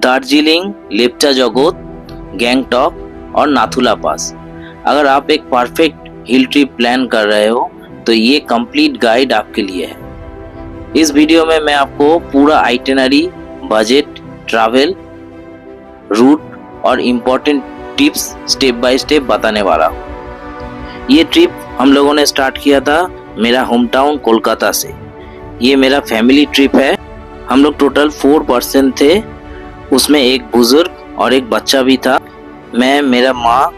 दार्जिलिंग, लेप्चा जगत, गैंगटॉक और नाथुला पास। अगर आप एक परफेक्ट हिल ट्रिप प्लान कर रहे हो तो ये कंप्लीट गाइड आपके लिए है। इस वीडियो में मैं आपको पूरा आइटिनरी, बजट, ट्रैवल रूट और important tips step by step बताने वाला हूँ। ये ट्रिप हम लोगों ने स्टार्ट किया था मेरा होम टाउन कोलकाता से। ये मेरा फैमिली ट्रिप है। हम लोग टोटल 4 पर्सन थे, उसमें एक बुजुर्ग और एक बच्चा भी था। मैं, मेरा माँ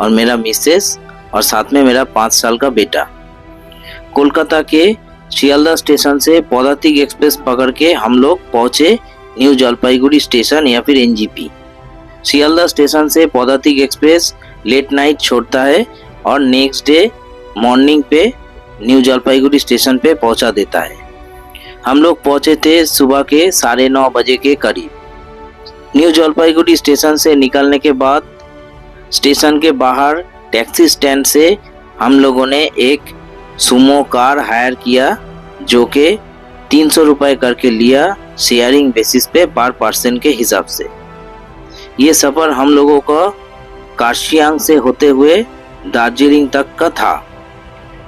और मेरा मिसेस और साथ में मेरा 5 साल का बेटा। कोलकाता के शियालदह स्टेशन से पदातिक एक्सप्रेस पकड़ के हम लोग पहुँचे न्यू जलपाईगुड़ी स्टेशन या फिर एनजीपी। शियालदह स्टेशन से पदातिक एक्सप्रेस लेट नाइट छोड़ता है और नेक्स्ट डे मॉर्निंग पे न्यू जलपाईगुड़ी स्टेशन पे पहुंचा देता है। हम लोग पहुंचे थे सुबह के 9:30 बजे के करीब। न्यू जलपाईगुड़ी स्टेशन से निकलने के बाद स्टेशन के बाहर टैक्सी स्टैंड से हम लोगों ने एक सुमो कार हायर किया, जो कि 300 रुपये करके लिया, शेयरिंग बेसिस पे पर पर्सन के हिसाब से। ये सफ़र हम लोगों का कार्शियांग से होते हुए दार्जिलिंग तक का था।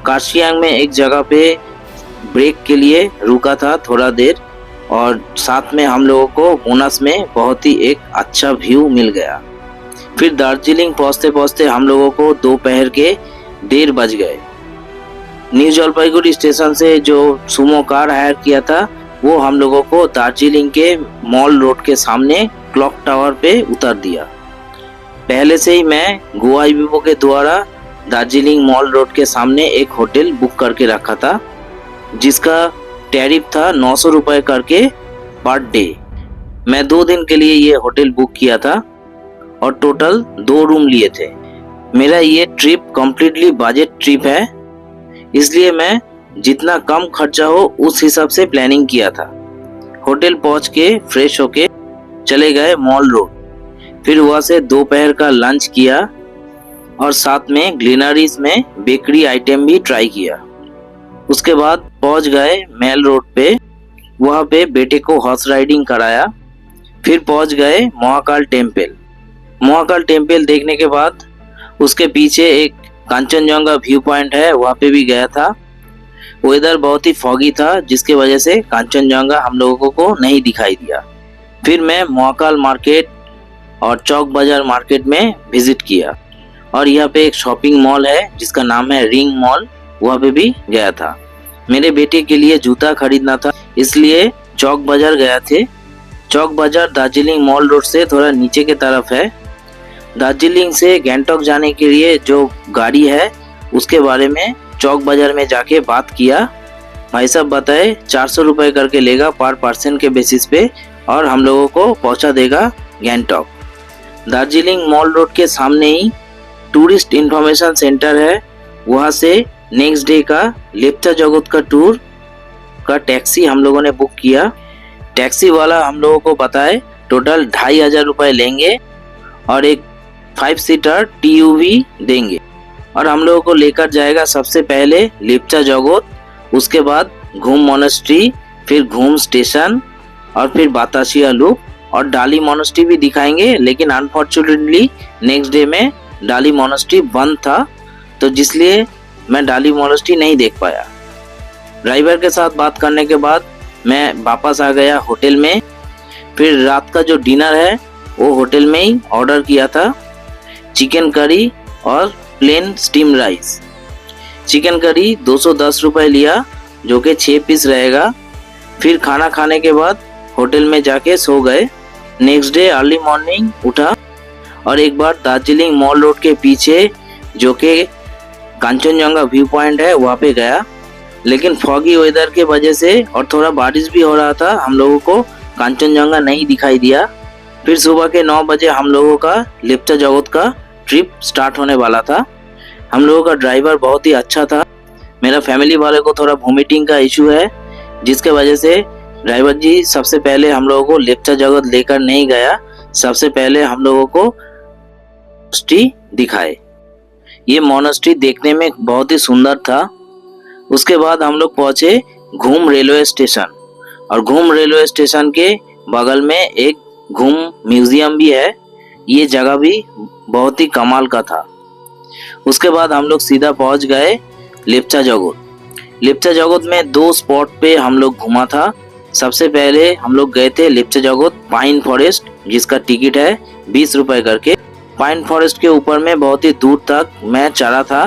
कार्शियांग में एक जगह पे ब्रेक के लिए रुका था थोड़ा देर, और साथ में हम लोगों को बोनस में बहुत ही एक अच्छा व्यू मिल गया। फिर दार्जिलिंग पहुंचते पहुंचते हम लोगों को दोपहर के 1:30 बज गए। न्यू जलपाईगुड़ी स्टेशन से जो सुमो कार हायर किया था वो हम लोगों को दार्जिलिंग के मॉल रोड के सामने क्लॉक टावर पे उतार दिया। पहले से ही मैं गोवा विवो के द्वारा दार्जिलिंग मॉल रोड के सामने एक होटल बुक करके रखा था, जिसका टैरिफ था 900 रुपये करके पर डे। मैं 2 दिन के लिए ये होटल बुक किया था और टोटल 2 रूम लिए थे। मेरा ये ट्रिप कम्प्लीटली बजट ट्रिप है, इसलिए मैं जितना कम खर्चा हो उस हिसाब से प्लानिंग किया था। होटल पहुंच के फ्रेश होके चले गए मॉल रोड। फिर वहाँ से दोपहर का लंच किया और साथ में ग्लिनरीज में बेकरी आइटम भी ट्राई किया। उसके बाद पहुंच गए मेल रोड पे, वहाँ पे बेटे को हॉर्स राइडिंग कराया। फिर पहुंच गए महाकाल टेम्पल। महाकाल टेम्पल देखने के बाद उसके पीछे एक कांचनजंगा व्यू पॉइंट है, वहाँ पे भी गया था। वेदर बहुत ही फॉगी था, जिसके वजह से कांचनजंगा हम लोगों को नहीं दिखाई दिया। फिर मैं महाकाल मार्केट और चौक बाजार मार्केट में विजिट किया, और यहाँ पे एक शॉपिंग मॉल है जिसका नाम है रिंग मॉल, वहाँ पे भी गया था। मेरे बेटे के लिए जूता खरीदना था, इसलिए चौक बाजार गया थे। चौक बाजार दार्जिलिंग मॉल रोड से थोड़ा नीचे के तरफ है। दार्जिलिंग से गैंगटॉक जाने के लिए जो गाड़ी है उसके बारे में चौक बाजार में जाके बात किया। भाई साहब बताए 400 रुपये करके लेगा पर पर्सन के बेसिस पे, और हम लोगों को पहुंचा देगा गैंगटॉक। दार्जिलिंग मॉल रोड के सामने ही टूरिस्ट इंफॉर्मेशन सेंटर है, वहाँ से नेक्स्ट डे का लेप्चा जगत का टूर का टैक्सी हम लोगों ने बुक किया। टैक्सी वाला हम लोगों को बताए टोटल 2500 रुपये लेंगे और एक 5 सीटर टीयूवी देंगे, और हम लोगों को लेकर जाएगा सबसे पहले लेप्चा जगत, उसके बाद घूम मोनेस्ट्री, फिर घूम स्टेशन, और फिर बतासिया लूप और डाली मोनेस्ट्री भी दिखाएंगे। लेकिन अनफॉर्चुनेटली नेक्स्ट डे में डाली मोनेस्ट्री बंद था, तो जिसलिए मैं डाली मोनेस्ट्री नहीं देख पाया। ड्राइवर के साथ बात करने के बाद मैं वापस आ गया होटल में। फिर रात का जो डिनर है वो होटल में ही ऑर्डर किया था, चिकन करी और plane steam rice. Chicken curry 210 रुपये लिया, जो कि 6 पीस रहेगा। फिर खाना खाने के बाद होटल में जाके सो गए। नेक्स्ट डे अर्ली मॉर्निंग उठा और एक बार दार्जिलिंग मॉल रोड के पीछे जो कि कांचनजंगा व्यू पॉइंट है वहाँ पे गया, लेकिन फॉगी वेदर के वजह से और थोड़ा बारिश भी हो रहा था, हम लोगों को कांचनजंगा नहीं दिखाई दिया। फिर सुबह के 9 बजे हम लोगों का लेप्चा जगत का ट्रिप स्टार्ट होने वाला था। हम लोगों का ड्राइवर बहुत ही अच्छा था। मेरा फैमिली वाले को थोड़ा वोमिटिंग का इशू है, जिसके वजह से ड्राइवर जी सबसे पहले हम लोगों को लेप्चा जगत लेकर नहीं गया। सबसे पहले हम लोगों को मोनेस्ट्री दिखाए। ये मोनेस्ट्री देखने में बहुत ही सुंदर था। उसके बाद हम लोग पहुंचे घूम रेलवे स्टेशन, और घूम रेलवे स्टेशन के बगल में एक घूम म्यूजियम भी है। ये जगह भी बहुत ही कमाल का था। उसके बाद हम लोग सीधा पहुंच गए लेप्चा जगत। लेप्चा जगत में 2 स्पॉट पे हम लोग घूमा था। सबसे पहले हम लोग गए थे लेप्चा जगत पाइन फॉरेस्ट, जिसका टिकट है 20 रुपए करके। पाइन फॉरेस्ट के ऊपर में बहुत ही दूर तक मैं चढ़ा था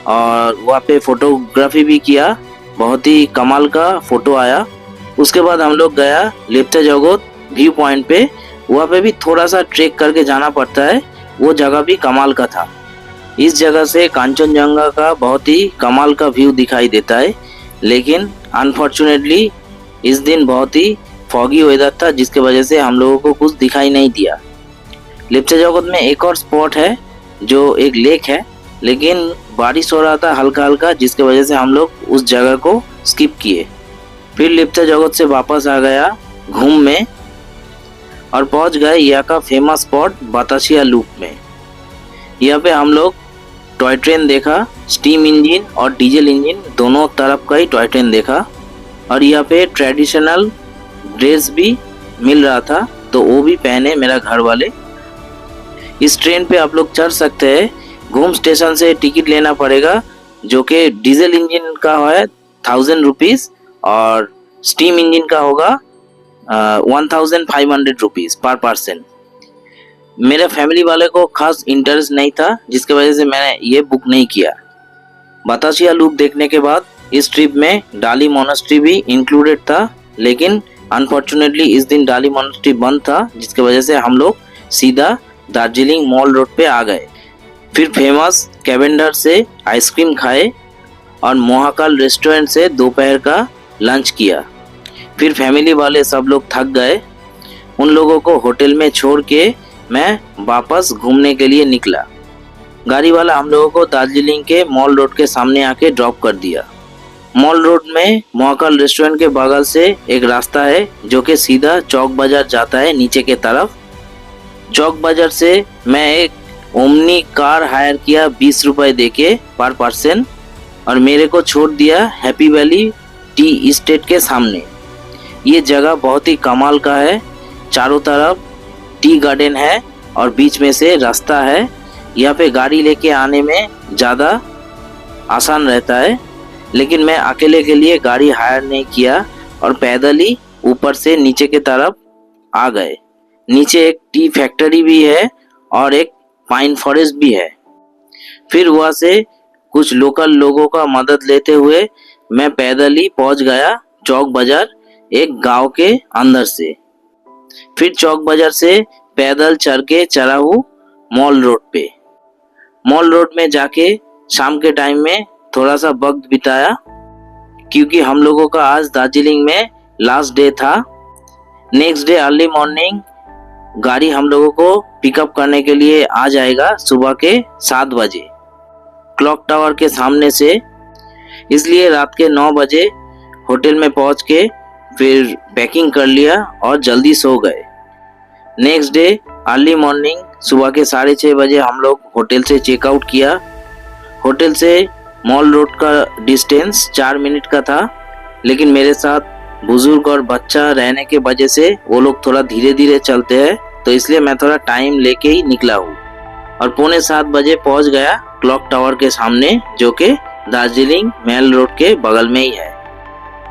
और वहाँ पे फोटोग्राफी भी किया। बहुत ही कमाल का फोटो आया। उसके बाद हम लोग गया लेप्चा जगत व्यू पॉइंट पे। वहाँ पे भी थोड़ा सा ट्रेक करके जाना पड़ता है। वो जगह भी कमाल का था। इस जगह से कांचनजंगा का बहुत ही कमाल का व्यू दिखाई देता है, लेकिन अनफॉर्चुनेटली इस दिन बहुत ही फॉगी वेदर था, जिसके वजह से हम लोगों को कुछ दिखाई नहीं दिया। लेप्चा जगत में एक और स्पॉट है जो एक लेक है, लेकिन बारिश हो रहा था हल्का हल्का, जिसके वजह से हम लोग उस जगह को स्किप किए। फिर लेप्चा जगत से वापस आ गया घूम में और पहुंच गए यहाँ का फेमस स्पॉट बतासिया लूप में। यहाँ पे हम लोग टॉय ट्रेन देखा। स्टीम इंजन और डीजल इंजन दोनों तरफ का ही टॉय ट्रेन देखा। और यहाँ पे ट्रेडिशनल ड्रेस भी मिल रहा था, तो वो भी पहने मेरा घर वाले। इस ट्रेन पे आप लोग चढ़ सकते हैं। घूम स्टेशन से टिकट लेना पड़ेगा, जो कि डीजल इंजन का है 1000 रुपीज़ और स्टीम इंजन का होगा 1500 रुपीज़ पर पर्सन। मेरे फैमिली वाले को खास इंटरेस्ट नहीं था, जिसके वजह से मैंने ये बुक नहीं किया। बतासिया लूप देखने के बाद इस ट्रिप में डाली मोनेस्ट्री भी इंक्लूडेड था, लेकिन अनफॉर्चुनेटली इस दिन डाली मोनेस्ट्री बंद था, जिसके वजह से हम लोग सीधा दार्जिलिंग मॉल रोड पे आ गए। फिर फेमस कैवेंडर से आइसक्रीम खाए और महाकाल रेस्टोरेंट से दोपहर का लंच किया। फिर फैमिली वाले सब लोग थक गए। उन लोगों को होटल में छोड़ के मैं वापस घूमने के लिए निकला। गाड़ी वाला हम लोगों को दार्जिलिंग के मॉल रोड के सामने आके ड्रॉप कर दिया। मॉल रोड में महाकाल रेस्टोरेंट के बगल से एक रास्ता है जो कि सीधा चौक बाजार जाता है नीचे के तरफ। चौक बाजार से मैं एक ओमनी कार हायर किया 20 रुपए देके पर पर्सन, और मेरे को छोड़ दिया हैप्पी वैली टी इस्टेट के सामने। ये जगह बहुत ही कमाल का है। चारों तरफ टी गार्डन है और बीच में से रास्ता है। यहाँ पे गाड़ी लेके आने में ज़्यादा आसान रहता है, लेकिन मैं अकेले के लिए गाड़ी हायर नहीं किया और पैदल ही ऊपर से नीचे के तरफ आ गए। नीचे एक टी फैक्ट्री भी है और एक पाइन फॉरेस्ट भी है। फिर वहाँ से कुछ लोकल लोगों का मदद लेते हुए मैं पैदल ही पहुँच गया चौक बाजार, एक गांव के अंदर से। फिर चौक बाजार से पैदल चढ़ के चला हूँ मॉल रोड पे। मॉल रोड में जाके शाम के टाइम में थोड़ा सा वक्त बिताया, क्योंकि हम लोगों का आज दार्जिलिंग में लास्ट डे था। नेक्स्ट डे अर्ली मॉर्निंग गाड़ी हम लोगों को पिकअप करने के लिए आ जाएगा सुबह के 7 बजे क्लॉक टावर के सामने से। इसलिए रात के 9 बजे होटल में पहुंच के फिर पैकिंग कर लिया और जल्दी सो गए। नेक्स्ट डे अर्ली मॉर्निंग सुबह के 6:30 बजे हम लोग होटल से चेकआउट किया। होटल से मॉल रोड का डिस्टेंस 4 मिनट का था, लेकिन मेरे साथ बुजुर्ग और बच्चा रहने के वजह से वो लोग थोड़ा धीरे धीरे चलते हैं, तो इसलिए मैं थोड़ा टाइम लेके ही निकला हूँ और 6:45 बजे पहुँच गया क्लॉक टावर के सामने, जो कि दार्जिलिंग मेल रोड के बगल में ही है।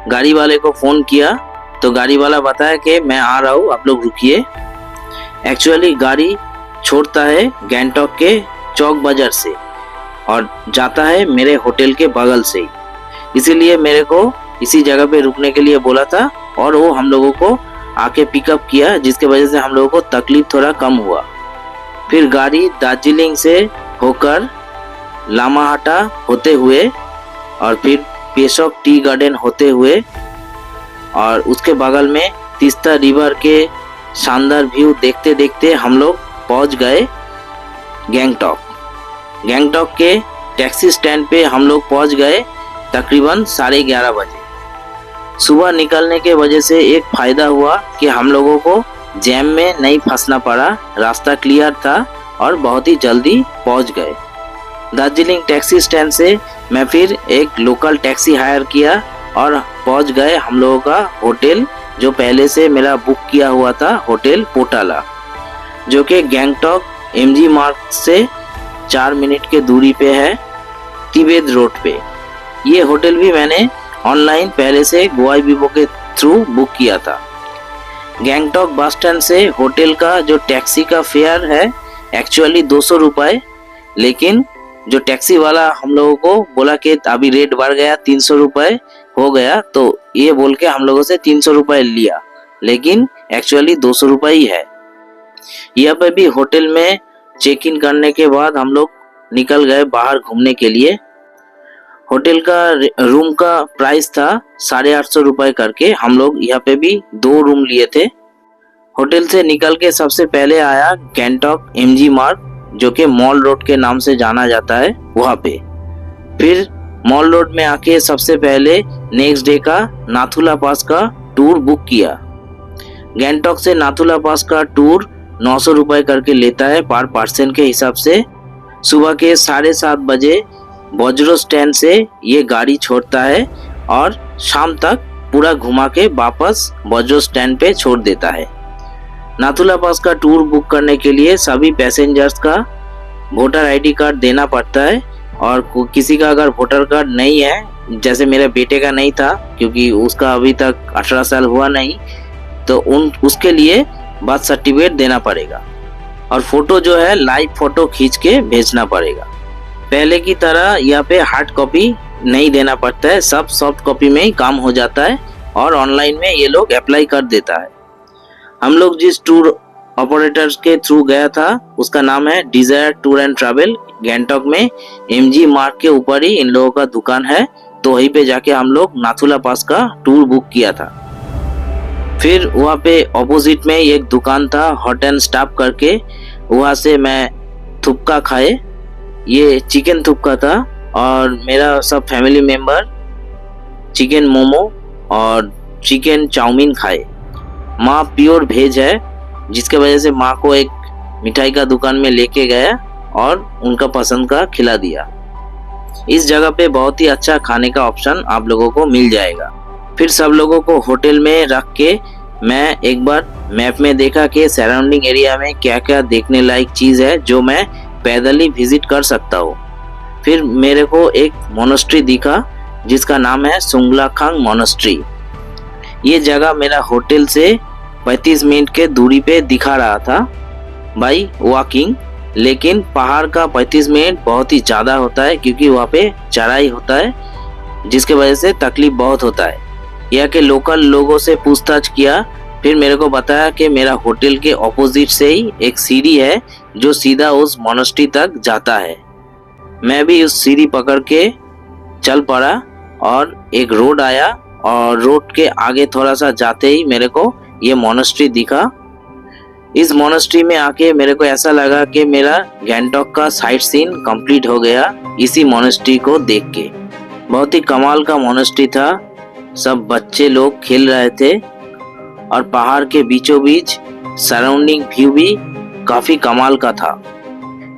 गाड़ी वाले को फ़ोन किया तो गाड़ी वाला बताया कि मैं आ रहा हूँ, आप लोग रुकिए। एक्चुअली गाड़ी छोड़ता है गैंगटॉक के चौक बाजार से और जाता है मेरे होटल के बगल से ही, इसीलिए मेरे को इसी जगह पे रुकने के लिए बोला था और वो हम लोगों को आके पिकअप किया, जिसके वजह से हम लोगों को तकलीफ थोड़ा कम हुआ। फिर गाड़ी दार्जिलिंग से होकर लामाहाटा होते हुए और फिर पेशोक टी गार्डन होते हुए और उसके बगल में तीस्ता रिवर के शानदार व्यू देखते देखते हम लोग पहुंच गए गैंगटॉक। गैंगटॉक के टैक्सी स्टैंड पे हम लोग पहुंच गए तकरीबन 11:30 बजे। सुबह निकलने के वजह से एक फ़ायदा हुआ कि हम लोगों को जैम में नहीं फंसना पड़ा, रास्ता क्लियर था और बहुत ही जल्दी पहुंच गए। दार्जिलिंग टैक्सी स्टैंड से मैं फिर एक लोकल टैक्सी हायर किया और पहुंच गए हम लोगों का होटल जो पहले से मेरा बुक किया हुआ था होटल पोटाला, जो कि गैंगटॉक एमजी मार्ग से 4 मिनट के दूरी पे है, तिब्बत रोड पे। ये होटल भी मैंने ऑनलाइन पहले से गोआईबिबो के थ्रू बुक किया था। गैंगटॉक बस स्टैंड से होटल का जो टैक्सी का फेयर है एक्चुअली 200 रुपये, लेकिन जो टैक्सी वाला हम लोगों को बोला कि अभी रेट बढ़ गया 300 रुपये हो गया, तो ये बोल के हम लोगों से 300 रुपये लिया, लेकिन एक्चुअली 200 रुपये ही है। यह पे भी होटल में चेक इन करने के बाद हम लोग निकल गए बाहर घूमने के लिए। होटल का रूम का प्राइस था 850 रुपये करके। हम लोग यहाँ पे भी 2 रूम लिए थे। होटल से निकल के सबसे पहले आया गैंगटॉक एमजी मार्ग, जो कि मॉल रोड के नाम से जाना जाता है, वहाँ पे। फिर मॉल रोड में आके सबसे पहले नेक्स्ट डे का नाथुला पास का टूर बुक किया। गैंगटॉक से नाथुला पास का टूर 900 रुपये करके लेता है पर पर्सन के हिसाब से। सुबह के 7:30 बजे बज्रो स्टैंड से ये गाड़ी छोड़ता है और शाम तक पूरा घुमा के वापस बज्रो स्टैंड पे छोड़ देता है। नाथुला पास का टूर बुक करने के लिए सभी पैसेंजर्स का वोटर आईडी कार्ड देना पड़ता है, और किसी का अगर वोटर कार्ड नहीं है, जैसे मेरे बेटे का नहीं था क्योंकि उसका अभी तक 18 साल हुआ नहीं, तो उसके लिए बर्थ सर्टिफिकेट देना पड़ेगा, और फोटो जो है लाइव फोटो खींच के भेजना पड़ेगा। पहले की तरह यहाँ पे हार्ड कॉपी नहीं देना पड़ता है, सब सॉफ्ट कॉपी में ही काम हो जाता है, और ऑनलाइन में ये लोग अप्लाई कर देता है। हम लोग जिस टूर ऑपरेटर्स के थ्रू गया था उसका नाम है desire tour and travel. Gangtok में एमजी मार्ग के ऊपर ही इन लोगों का दुकान है, तो वहीं पे जाके हम लोग नाथुला पास का टूर बुक किया था। फिर वहाँ पे ऑपोजिट में एक दुकान था हॉट एंड स्टॉप करके, वहाँ से मैं थुपका खाए। ये चिकन थुपका था, और मेरा सब फैमिली मेंबर चिकन मोमो और चिकन चाउमीन खाए। माँ प्योर वेज है, जिसके वजह से माँ को एक मिठाई का दुकान में लेके गया और उनका पसंद का खिला दिया। इस जगह पे बहुत ही अच्छा खाने का ऑप्शन आप लोगों को मिल जाएगा। फिर सब लोगों को होटल में रख के मैं एक बार मैप में देखा कि सराउंडिंग एरिया में क्या क्या देखने लायक चीज़ है जो मैं पैदल ही विजिट कर सकता हूँ। फिर मेरे को एक मोनेस्ट्री दिखा जिसका नाम है सुंगलाखांग मोनेस्ट्री। ये जगह मेरा होटल से 35 मिनट के दूरी पे दिखा रहा था बाई वॉकिंग, लेकिन पहाड़ का 35 मिनट बहुत ही ज़्यादा होता है क्योंकि वहाँ पे चढ़ाई होता है, जिसके वजह से तकलीफ बहुत होता है। यहाँ के लोकल लोगों से पूछताछ किया, फिर मेरे को बताया कि मेरा होटल के ऑपोजिट से ही एक सीढ़ी है जो सीधा उस मोनेस्ट्री तक जाता है। मैं भी उस सीढ़ी पकड़ के चल पड़ा और एक रोड आया, और रोड के आगे थोड़ा सा जाते ही मेरे को ये मोनेस्ट्री दिखा। इस मोनेस्ट्री में आके मेरे को ऐसा लगा कि मेरा गैंगटॉक का साइट सीन कंप्लीट हो गया इसी मोनेस्ट्री को देख के। बहुत ही कमाल का मोनेस्ट्री था, सब बच्चे लोग खेल रहे थे, और पहाड़ के बीचों बीच सराउंडिंग व्यू भी काफी कमाल का था।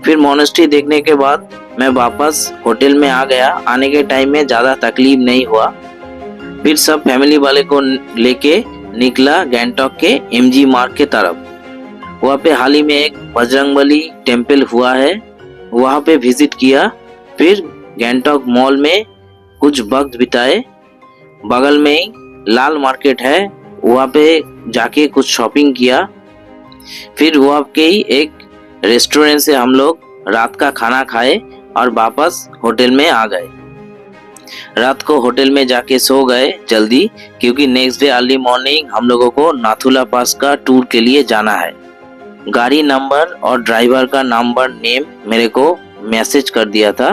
फिर मोनेस्ट्री देखने के बाद मैं वापस होटल में आ गया। आने के टाइम में ज़्यादा तकलीफ नहीं हुआ। फिर सब फैमिली वाले को लेके निकला गैंगटॉक के एमजी मार्ग के तरफ। वहाँ पे हाल ही में एक बजरंगबली टेम्पल हुआ है, वहाँ पे विजिट किया। फिर गैंगटॉक मॉल में कुछ वक्त बिताए। बगल में ही लाल मार्केट है, वहाँ पे जाके कुछ शॉपिंग किया। फिर वहाँ के ही एक रेस्टोरेंट से हम लोग रात का खाना खाए और वापस होटल में आ गए। रात को होटल में जाके सो गए जल्दी, क्योंकि नेक्स्ट डे अर्ली मॉर्निंग हम लोगों को नाथुला पास का टूर के लिए जाना है। गाड़ी नंबर और ड्राइवर का नंबर नेम मेरे को मैसेज कर दिया था।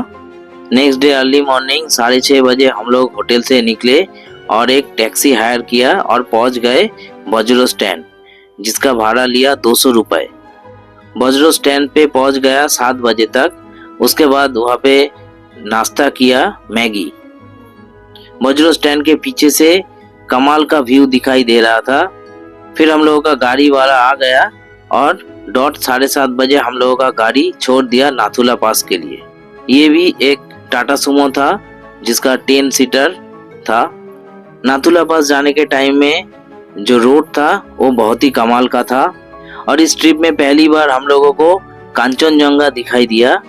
नेक्स्ट डे अर्ली मॉर्निंग 6:30 बजे हम लोग होटल से निकले और एक टैक्सी हायर किया और पहुंच गए बज्रो स्टैंड, जिसका भाड़ा लिया 200 रुपये। बज्रो स्टैंड पे पहुंच गया 7 बजे तक। उसके बाद वहाँ पे नाश्ता किया मैगी। बज्रो स्टैंड के पीछे से कमाल का व्यू दिखाई दे रहा था। फिर हम लोगों का गाड़ी वाला आ गया और डॉट 7:30 बजे हम लोगों का गाड़ी छोड़ दिया नाथुला पास के लिए। ये भी एक टाटा सुमो था जिसका 10 सीटर था। नाथुला पास जाने के टाइम में जो रोड था वो बहुत ही कमाल का था। और इस ट्रिप में पहली बार हम लोगों को कांचनजंगा दिखाई दिया,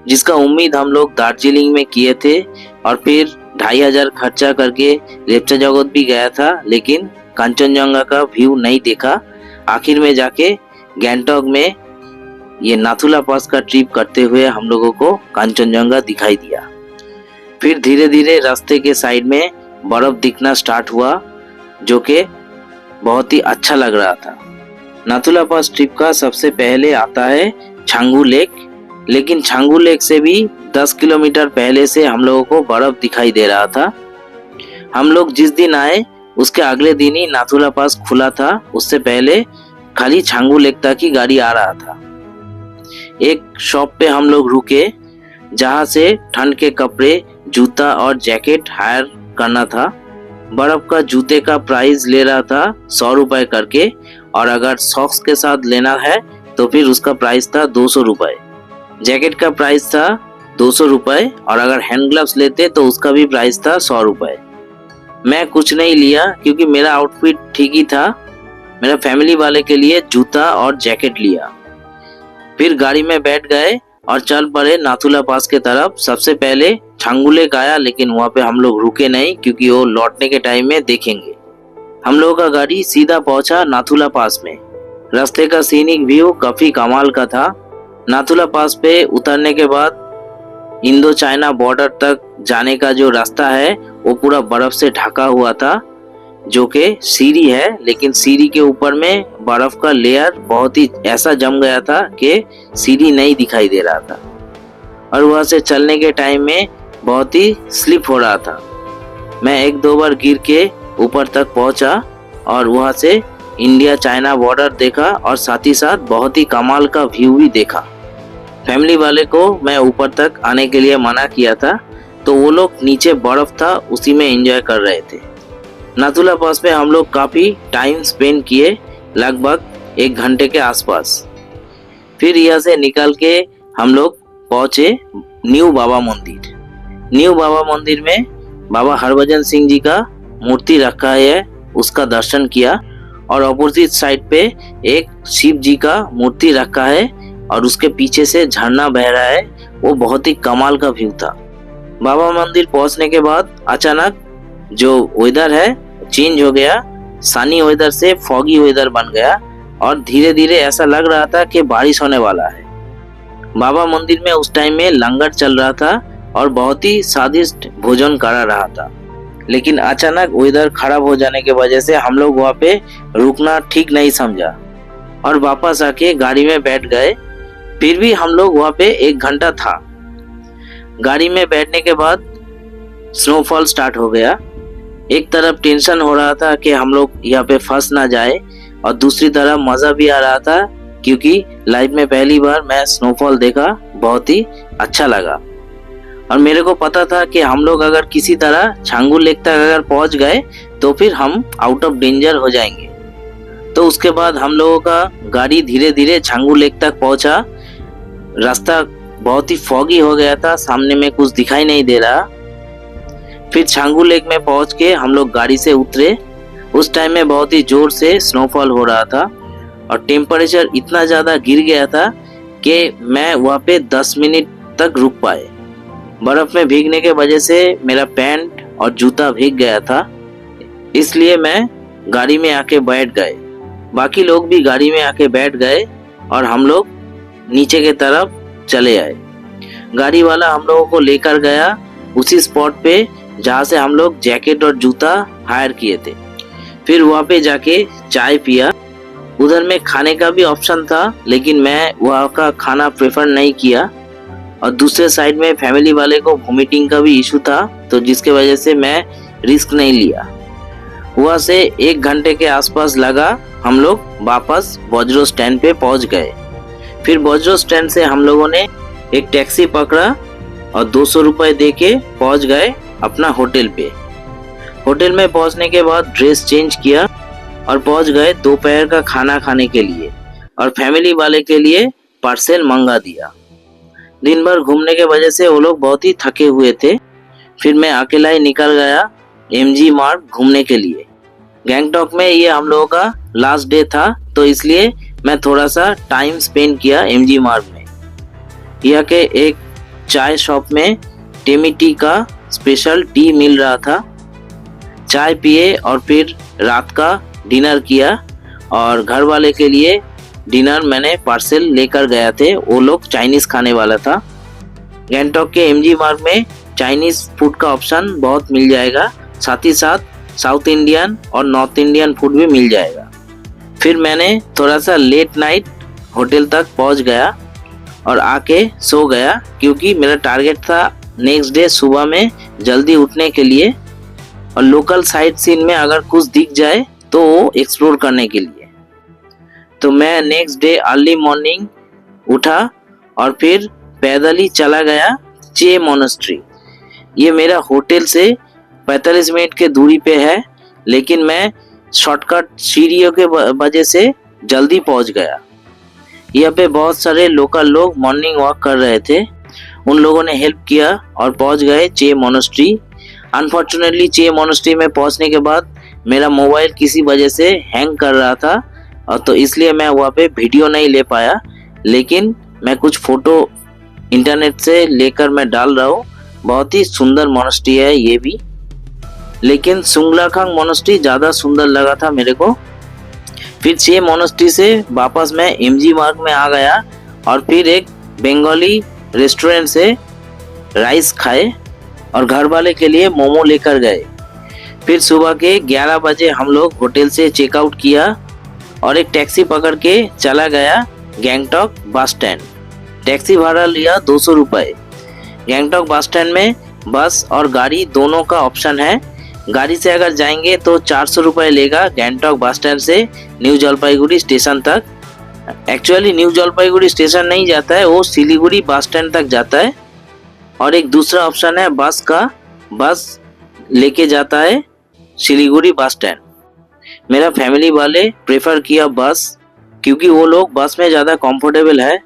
जिसका उम्मीद हम लोग दार्जिलिंग में किए थे। और फिर 2500 खर्चा करके लेप्चा जगत भी गया था, लेकिन कांचनजंगा का व्यू नहीं देखा। आखिर में जाके गैंगटॉक में ये नाथुला पास का ट्रिप करते हुए हम लोगों को कांचनजंगा दिखाई दिया। फिर धीरे धीरे रास्ते के साइड में बर्फ दिखना स्टार्ट हुआ, जो कि बहुत ही अच्छा लग रहा था। नाथुला पास ट्रिप का सबसे पहले आता है छांगू लेक, लेकिन छांगू लेक से भी 10 किलोमीटर पहले से हम लोगों को बर्फ दिखाई दे रहा था। हम लोग जिस दिन आए उसके अगले दिन ही नाथुला पास खुला था। उससे पहले खाली छांगू लेक तक ही गाड़ी आ रहा था। एक शॉप पे हम लोग रुके, जहाँ से ठंड के कपड़े, जूता और जैकेट हायर करना था। बर्फ का जूते का प्राइस ले रहा था 100 रुपए करके, और अगर सॉक्स के साथ लेना है तो फिर उसका प्राइस था 200 रुपए। जैकेट का प्राइस था 200 रुपए, और अगर हैंड ग्लव्स लेते तो उसका भी प्राइस था 100 रुपए। मैं कुछ नहीं लिया क्योंकि मेरा आउटफिट ठीक ही था। मेरा फैमिली वाले के लिए जूता और जैकेट लिया। फिर गाड़ी में बैठ गए और चल पड़े नाथुला पास के तरफ। सबसे पहले छांगू लेक आया, लेकिन वहाँ पे हम लोग रुके नहीं क्योंकि वो लौटने के टाइम में देखेंगे। हम लोगों का गाड़ी सीधा पहुंचा नाथुला पास में। रास्ते का सीनिक व्यू काफी कमाल का था। नाथुला पास पे उतरने के बाद इंडो चाइना बॉर्डर तक जाने का जो रास्ता है वो पूरा बर्फ से ढका हुआ था, जो कि सीढ़ी है, लेकिन सीढ़ी के ऊपर में बर्फ का लेयर बहुत ही ऐसा जम गया था कि सीढ़ी नहीं दिखाई दे रहा था। और वहाँ से चलने के टाइम में बहुत ही स्लिप हो रहा था। मैं 1-2 बार गिर के ऊपर तक पहुंचा और वहाँ से इंडिया चाइना बॉर्डर देखा, और साथ ही साथ बहुत ही कमाल का व्यू भी देखा। फैमिली वाले को मैं ऊपर तक आने के लिए मना किया था, तो वो लोग नीचे बर्फ था उसी में एंजॉय कर रहे थे। नाथुला पास में हम लोग काफ़ी टाइम स्पेंड किए, लगभग 1 घंटे के आसपास। फिर यहाँ से निकल के हम लोग पहुँचे न्यू बाबा मंदिर। न्यू बाबा मंदिर में बाबा हरभजन सिंह जी का मूर्ति रखा है, उसका दर्शन किया। और अपोजिट साइड पे एक शिव जी का मूर्ति रखा है, और उसके पीछे से झरना बह रहा है। वो बहुत ही कमाल का व्यू था। बाबा मंदिर पहुंचने के बाद अचानक जो वेदर है चेंज हो गया। सनी वेदर से फॉगी वेदर बन गया, और धीरे धीरे ऐसा लग रहा था कि बारिश होने वाला है। बाबा मंदिर में उस टाइम में लंगर चल रहा था और बहुत ही स्वादिष्ट भोजन करा रहा था। लेकिन अचानक वेदर खराब हो जाने की वजह से हम लोग वहाँ पे रुकना ठीक नहीं समझा और वापस आके गाड़ी में बैठ गए। फिर भी हम लोग वहाँ पे 1 घंटा था। गाड़ी में बैठने के बाद स्नोफॉल स्टार्ट हो गया। एक तरफ टेंशन हो रहा था कि हम लोग यहाँ पे फंस ना जाए, और दूसरी तरफ मज़ा भी आ रहा था क्योंकि लाइफ में पहली बार मैं स्नोफॉल देखा, बहुत ही अच्छा लगा। और मेरे को पता था कि हम लोग अगर किसी तरह छांगू लेक तक अगर पहुंच गए तो फिर हम आउट ऑफ डेंजर हो जाएंगे। तो उसके बाद हम लोगों का गाड़ी धीरे धीरे छांगू लेक तक पहुंचा। रास्ता बहुत ही फॉगी हो गया था, सामने में कुछ दिखाई नहीं दे रहा। फिर छांगू लेक में पहुंच के हम लोग गाड़ी से उतरे। उस टाइम में बहुत ही जोर से स्नोफॉल हो रहा था, और टेम्परेचर इतना ज़्यादा गिर गया था कि मैं वहाँ पे 10 मिनट तक रुक पाए। बर्फ में भीगने के वजह से मेरा पैंट और जूता भीग गया था, इसलिए मैं गाड़ी में आके बैठ गए। बाकी लोग भी गाड़ी में आके बैठ गए और हम लोग नीचे के तरफ चले आए। गाड़ी वाला हम लोगों को लेकर गया उसी स्पॉट पे जहाँ से हम लोग जैकेट और जूता हायर किए थे। फिर वहाँ पे जाके चाय पिया। उधर में खाने का भी ऑप्शन था, लेकिन मैं वहाँ का खाना प्रेफर नहीं किया। और दूसरे साइड में फैमिली वाले को वोमिटिंग का भी इशू था, तो जिसके वजह से मैं रिस्क नहीं लिया। वहाँ से 1 घंटे के आसपास लगा, हम लोग वापस बोजरो स्टैंड पे पहुँच गए। फिर बोजरो स्टैंड से हम लोगों ने एक टैक्सी पकड़ा और 200 रुपये दे के पहुँच गए अपना होटल पे। होटल में पहुँचने के बाद ड्रेस चेंज किया और पहुँच गए दोपहर का खाना खाने के लिए, और फैमिली वाले के लिए पार्सल मंगा दिया। दिन भर घूमने के वजह से वो लोग बहुत ही थके हुए थे। फिर मैं अकेला ही निकल गया MG मार्ट घूमने के लिए। गैंगटॉक में ये हम लोगों का लास्ट डे था, तो इसलिए मैं थोड़ा सा टाइम स्पेंड किया एमजी मार्ग में। यहाँ के एक चाय शॉप में टेमी टी का स्पेशल टी मिल रहा था। चाय पिए और फिर रात का डिनर किया, और घर वाले के लिए डिनर मैंने पार्सल लेकर गया थे, वो लोग चाइनीज़ खाने वाला था। गैंगटॉक के एमजी मार्ग में चाइनीज़ फूड का ऑप्शन बहुत मिल जाएगा, साथ ही साथ साउथ इंडियन और नॉर्थ इंडियन फूड भी मिल जाएगा। फिर मैंने थोड़ा सा लेट नाइट होटल तक पहुंच गया और आके सो गया, क्योंकि मेरा टारगेट था नेक्स्ट डे सुबह में जल्दी उठने के लिए और लोकल साइट सीन में अगर कुछ दिख जाए तो वो एक्सप्लोर करने के लिए। तो मैं नेक्स्ट डे अर्ली मॉर्निंग उठा और फिर पैदल ही चला गया चे मोनेस्ट्री। ये मेरा होटल से 45 मिनट के दूरी पे है, लेकिन मैं शॉर्टकट सीढ़ियों के वजह से जल्दी पहुंच गया। यहाँ पे बहुत सारे लोकल लोग मॉर्निंग वॉक कर रहे थे, उन लोगों ने हेल्प किया और पहुंच गए चे मोनेस्ट्री। अनफॉर्चुनेटली चे मोनेस्ट्री में पहुंचने के बाद मेरा मोबाइल किसी वजह से हैंग कर रहा था, और तो इसलिए मैं वहाँ पे वीडियो नहीं ले पाया, लेकिन मैं कुछ फ़ोटो इंटरनेट से लेकर मैं डाल रहा हूँ। बहुत ही सुंदर मोनेस्ट्री है ये भी, लेकिन सुंगलाखांग मोनेस्ट्री ज़्यादा सुंदर लगा था मेरे को। फिर चे मोनेस्ट्री से वापस मैं एमजी मार्ग में आ गया और फिर एक बंगाली रेस्टोरेंट से राइस खाए और घर वाले के लिए मोमो लेकर गए। फिर सुबह के 11 बजे हम लोग होटल से चेकआउट किया और एक टैक्सी पकड़ के चला गया गैंगटॉक बस स्टैंड। टैक्सी भाड़ा लिया 200 रुपये। गैंगटॉक बस स्टैंड में बस और गाड़ी दोनों का ऑप्शन है। गाड़ी से अगर जाएंगे तो 400 रुपये लेगा गैंगटॉक बस स्टैंड से न्यू जलपाईगुड़ी स्टेशन तक। एक्चुअली न्यू जलपाईगुड़ी स्टेशन नहीं जाता है, वो सिलीगुड़ी बस स्टैंड तक जाता है। और एक दूसरा ऑप्शन है बस का, बस लेके जाता है सिलीगुड़ी बस स्टैंड। मेरा फैमिली वाले प्रेफर किया बस, क्योंकि वो लोग बस में ज़्यादा कंफर्टेबल है।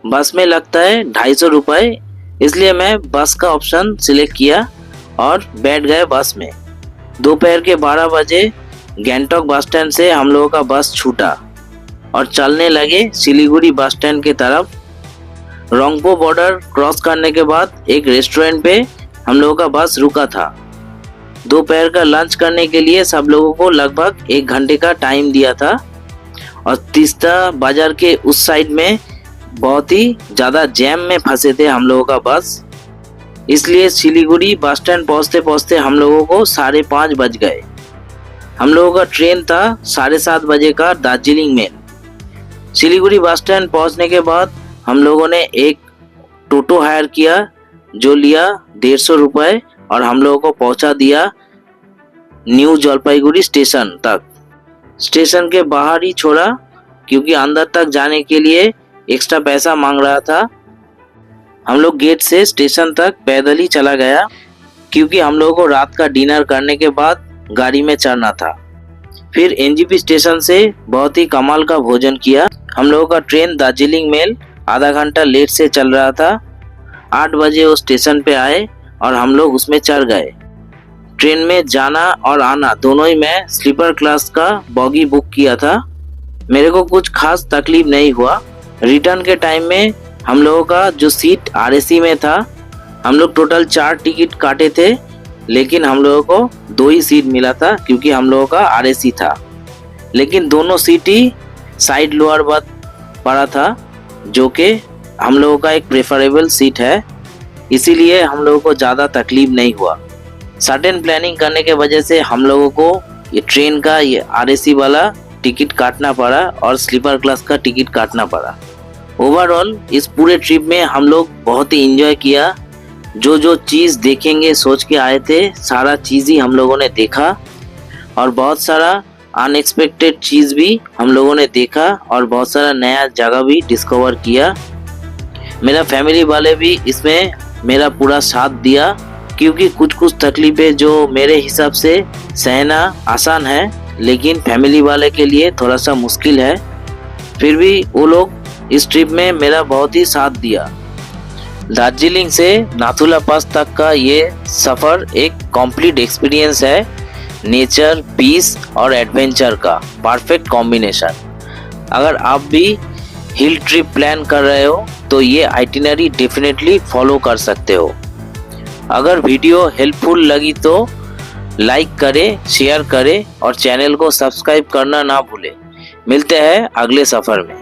बस में लगता है 250 रुपये, इसलिए मैं बस का ऑप्शन सिलेक्ट किया और बैठ गए बस में। दोपहर के 12 बजे गैंगटॉक बस स्टैंड से हम लोगों का बस छूटा और चलने लगे सिलीगुड़ी बस स्टैंड की तरफ। रोंगपो बॉर्डर क्रॉस करने के बाद एक रेस्टोरेंट पे हम लोगों का बस रुका था। दोपहर का लंच करने के लिए सब लोगों को लगभग 1 घंटे का टाइम दिया था, और तीस्ता बाजार के उस साइड में बहुत ही ज़्यादा जैम में फंसे थे हम लोगों का बस, इसलिए सिलीगुड़ी बस स्टैंड पहुँचते पहुँचते हम लोगों को 5:30 बज गए। हम लोगों का ट्रेन था 7:30 बजे का Darjeeling mail. Siliguri bus stand पहुँचने के बाद हम लोगों ने एक टोटो हायर किया, जो लिया 150 रुपये और हम लोगों को पहुँचा दिया न्यू जलपाईगुड़ी स्टेशन तक। स्टेशन के बाहर ही छोड़ा, क्योंकि अंदर तक जाने के लिए एक्स्ट्रा पैसा मांग रहा था। हम लोग गेट से स्टेशन तक पैदल ही चला गया, क्योंकि हम लोगों को रात का डिनर करने के बाद गाड़ी में चढ़ना था। फिर एनजीपी स्टेशन से बहुत ही कमाल का भोजन किया। हम लोगों का ट्रेन दार्जिलिंग मेल आधा घंटा लेट से चल रहा था। 8 बजे वो स्टेशन पे आए और हम लोग उसमें चढ़ गए। ट्रेन में जाना और आना दोनों ही मैं स्लीपर क्लास का बॉगी बुक किया था। मेरे को कुछ खास तकलीफ नहीं हुआ। रिटर्न के टाइम में हम लोगों का जो सीट आरएसी में था, हम लोग टोटल 4 टिकट काटे थे, लेकिन हम लोगों को 2 ही सीट मिला था, क्योंकि हम लोगों का आरएसी था। लेकिन दोनों सीट ही साइड लोअर बर्थ पड़ा था, जो कि हम लोगों का एक प्रेफरेबल सीट है, इसीलिए हम लोगों को ज़्यादा तकलीफ नहीं हुआ। सर्टेन प्लानिंग करने के वजह से हम लोगों को ये ट्रेन का ये आरएसी वाला टिकट काटना पड़ा और स्लीपर क्लास का टिकट काटना पड़ा। ओवरऑल इस पूरे ट्रिप में हम लोग बहुत ही एंजॉय किया। जो जो चीज़ देखेंगे सोच के आए थे, सारा चीज़ ही हम लोगों ने देखा, और बहुत सारा अनएक्सपेक्टेड चीज़ भी हम लोगों ने देखा, और बहुत सारा नया जगह भी डिस्कवर किया। मेरा फैमिली वाले भी इसमें मेरा पूरा साथ दिया, क्योंकि कुछ कुछ तकलीफ़ें जो मेरे हिसाब से सहना आसान है, लेकिन फैमिली वाले के लिए थोड़ा सा मुश्किल है। फिर भी वो लोग इस ट्रिप में मेरा बहुत ही साथ दिया। दार्जिलिंग से नाथुला पास तक का ये सफ़र एक कंप्लीट एक्सपीरियंस है। नेचर, पीस और एडवेंचर का परफेक्ट कॉम्बिनेशन। अगर आप भी हिल ट्रिप प्लान कर रहे हो तो ये आइटिनरी डेफिनेटली फॉलो कर सकते हो। अगर वीडियो हेल्पफुल लगी तो लाइक करें, शेयर करें और चैनल को सब्सक्राइब करना ना भूलें। मिलते हैं अगले सफ़र में।